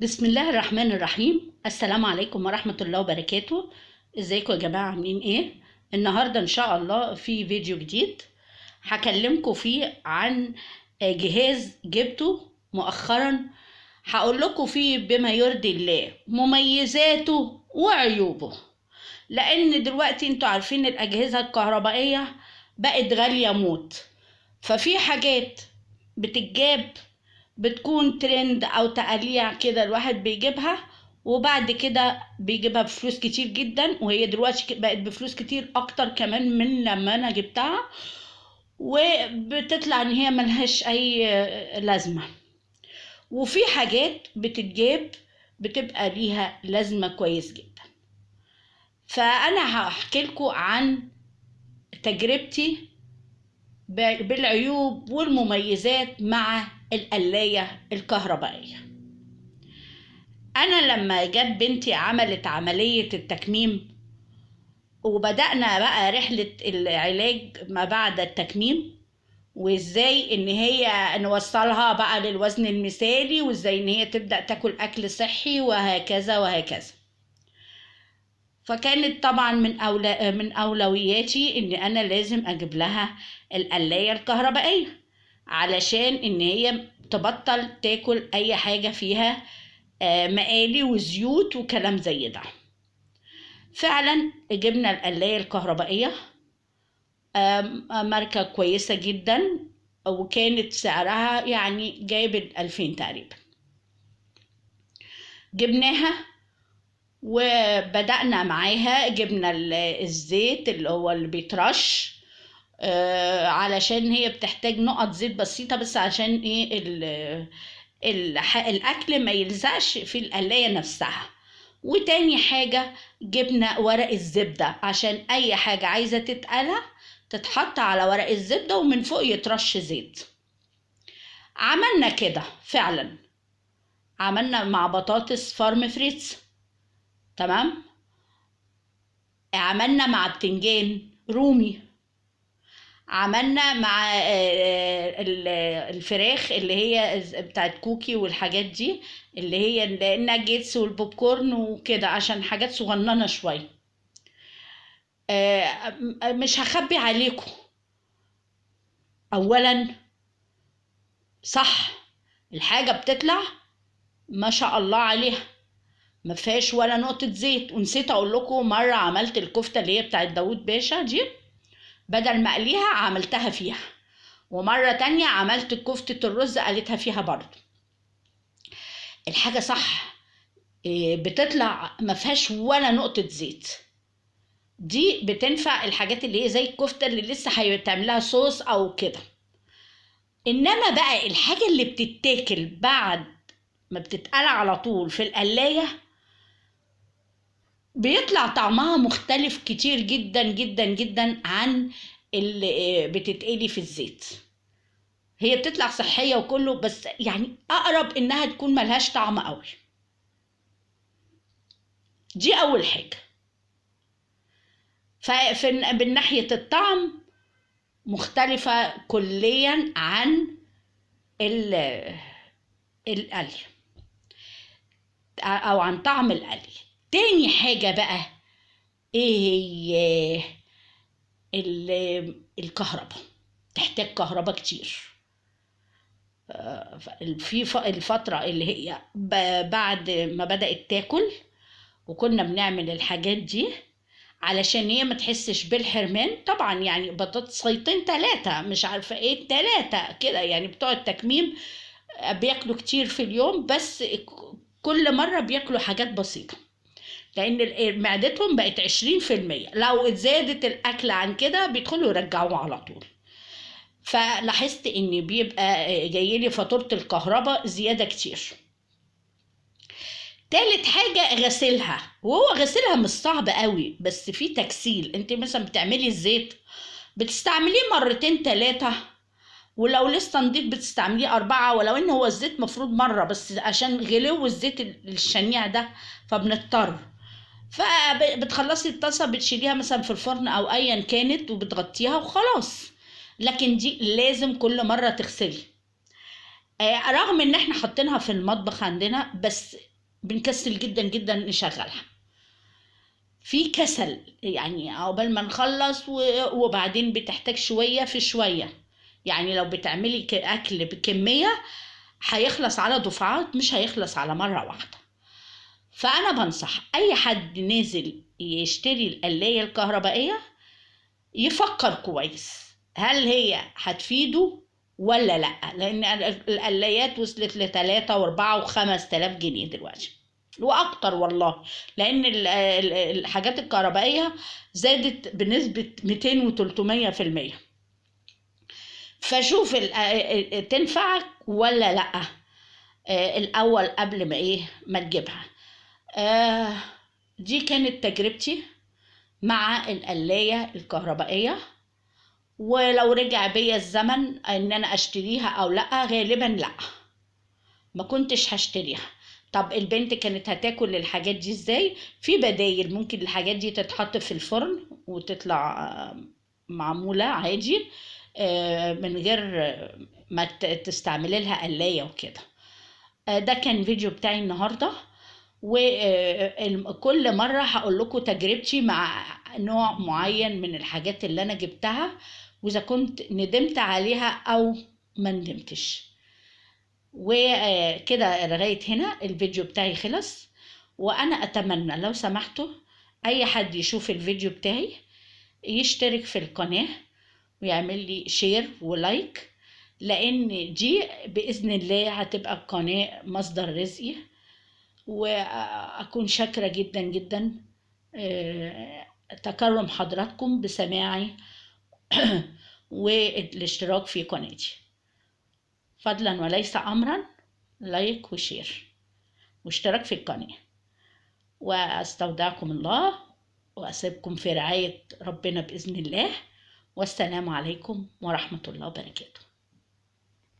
بسم الله الرحمن الرحيم. السلام عليكم ورحمة الله وبركاته. ازيكم يا جماعة، عاملين ايه؟ النهاردة ان شاء الله في فيديو جديد هكلمكم فيه عن جهاز جبته مؤخرا. هقول لكم فيه بما يرضي الله مميزاته وعيوبه، لان دلوقتي انتوا عارفين الاجهزة الكهربائية بقت غالية موت. ففي حاجات بتتجاب بتكون ترند او تقاليع كده، الواحد بيجيبها وبعد كده بيجيبها بفلوس كتير جدا، وهي دلوقتي بقت بفلوس كتير اكتر كمان من لما انا جبتها، وبتطلع ان هي ملهاش اي لازمة. وفي حاجات بتتجاب بتبقى ليها لازمة كويس جدا. فانا هحكي لكم عن تجربتي بالعيوب والمميزات مع القلاية الكهربائية. أنا لما جت بنتي عملت عملية التكميم وبدأنا بقى رحلة العلاج ما بعد التكميم، وإزاي إن هي نوصلها بقى للوزن المثالي، وإزاي إن هي تبدأ تاكل أكل صحي وهكذا وهكذا. فكانت طبعا من أولوياتي إن أنا لازم أجيب لها القلاية الكهربائية علشان إن هي تبطل تاكل أي حاجة فيها مقالي وزيوت وكلام زي ده. فعلا جبنا القلاية الكهربائية، ماركة كويسة جدا، وكانت سعرها يعني جايب 2000 تقريبا. جبناها وبدأنا معاها، جبنا الزيت اللي هو اللي بيترش، علشان هي بتحتاج نقط زيت بسيطة بس عشان ايه الأكل ما يلزقش في القلاية نفسها. وتاني حاجة جبنا ورق الزبدة عشان أي حاجة عايزة تتقلى تتحط على ورق الزبدة ومن فوق يترش زيت. عملنا كده فعلا، عملنا مع بطاطس فارم فريتس، تمام. عملنا مع بتنجان رومي، عملنا مع الفراخ اللي هي بتاعت كوكي والحاجات دي، اللي هي الناجتس والبوب كورن وكده، عشان حاجات صغننة شوية. مش هخبي عليكم، اولا صح، الحاجة بتطلع ما شاء الله عليها، ما فيهاش ولا نقطة زيت. ونسيت اقول لكم، مرة عملت الكفتة اللي هي بتاعت داوود باشا دي، بدل ما اقليها عملتها فيها، ومرة تانية عملت كفتة الرز قليتها فيها برضو. الحاجة صح، بتطلع ما فيهاش ولا نقطة زيت. دي بتنفع الحاجات اللي هي زي الكفتة اللي لسه هيتعملها صوص او كده. انما بقى الحاجة اللي بتتاكل بعد ما بتتقلع على طول في القلاية بيطلع طعمها مختلف كتير جدا جدا جدا عن اللي بتتقلي في الزيت. هي بتطلع صحية وكله، بس يعني اقرب انها تكون ملهاش طعم قوي. دي اول حاجة. بالناحية الطعم مختلفة كليا عن القلي، او عن طعم القلي. تاني حاجة بقى ايه هي؟ الكهرباء، تحتاج كهرباء كتير. في الفترة اللي هي بعد ما بدأت تاكل وكنا بنعمل الحاجات دي علشان هي ما تحسش بالحرمان. طبعا يعني بطاطسيتين تلاتة، مش عارفة ايه، تلاتة كده يعني بتوع التكميم بياكلوا كتير في اليوم، بس كل مرة بياكلوا حاجات بسيطة، لأن معدتهم بقت 20%. لو اتزادت الأكل عن كده بيدخلوا يرجعوه على طول. فلاحظت إن بيبقى جايلي فاتورة الكهرباء زيادة كتير. تالت حاجة غسلها، وهو غسلها مش صعب قوي، بس في تكسيل. انت مثلا بتعملي الزيت بتستعمليه مرتين تلاتة، ولو لسه نضيف بتستعمليه أربعة، ولو إن هو الزيت مفروض مرة بس عشان غلو الزيت الشنيع ده فبنضطر. فبتخلصي الطاسة بتشيليها مثلا في الفرن أو أيا كانت وبتغطيها وخلاص. لكن دي لازم كل مرة تغسلي. رغم إن احنا حاطينها في المطبخ عندنا، بس بنكسل جدا جدا نشغلها، في كسل يعني عقبال ما نخلص وبعدين بتحتاج شوية في شوية. يعني لو بتعملي أكل بكمية هيخلص على دفعات، مش هيخلص على مرة واحدة. فأنا بنصح أي حد نازل يشتري القلاية الكهربائية يفكر كويس هل هي هتفيده ولا لأ، لأن القلايات وصلت لتلاتة واربعة وخمس تلاف جنيه دلوقتي وأكتر والله، لأن الحاجات الكهربائية زادت بنسبة 200 و300%. فشوف تنفعك ولا لأ الأول قبل ما تجيبها. دي كانت تجربتي مع القلاية الكهربائية، ولو رجع بيا الزمن ان انا اشتريها او لا، غالبا لا، ما كنتش هشتريها. طب البنت كانت هتاكل الحاجات دي ازاي؟ في بدايل، ممكن الحاجات دي تتحط في الفرن وتطلع معمولة عادي من غير ما تستعملي لها قلاية وكده. ده كان فيديو بتاعي النهاردة، وكل مرة هقول لكم تجربتي مع نوع معين من الحاجات اللي أنا جبتها، وإذا كنت ندمت عليها أو ما ندمتش. وكده لغاية هنا الفيديو بتاعي خلص، وأنا أتمنى لو سمحتوا أي حد يشوف الفيديو بتاعي يشترك في القناة ويعمل لي شير ولايك، لأن دي بإذن الله هتبقى القناة مصدر رزقي، وأكون شاكرة جدا جدا تكرم حضراتكم بسماعي والاشتراك في قناتي. فضلا وليس أمرا، لايك وشير واشتراك في القناة، وأستودعكم الله وأسيبكم في رعاية ربنا بإذن الله، والسلام عليكم ورحمة الله وبركاته.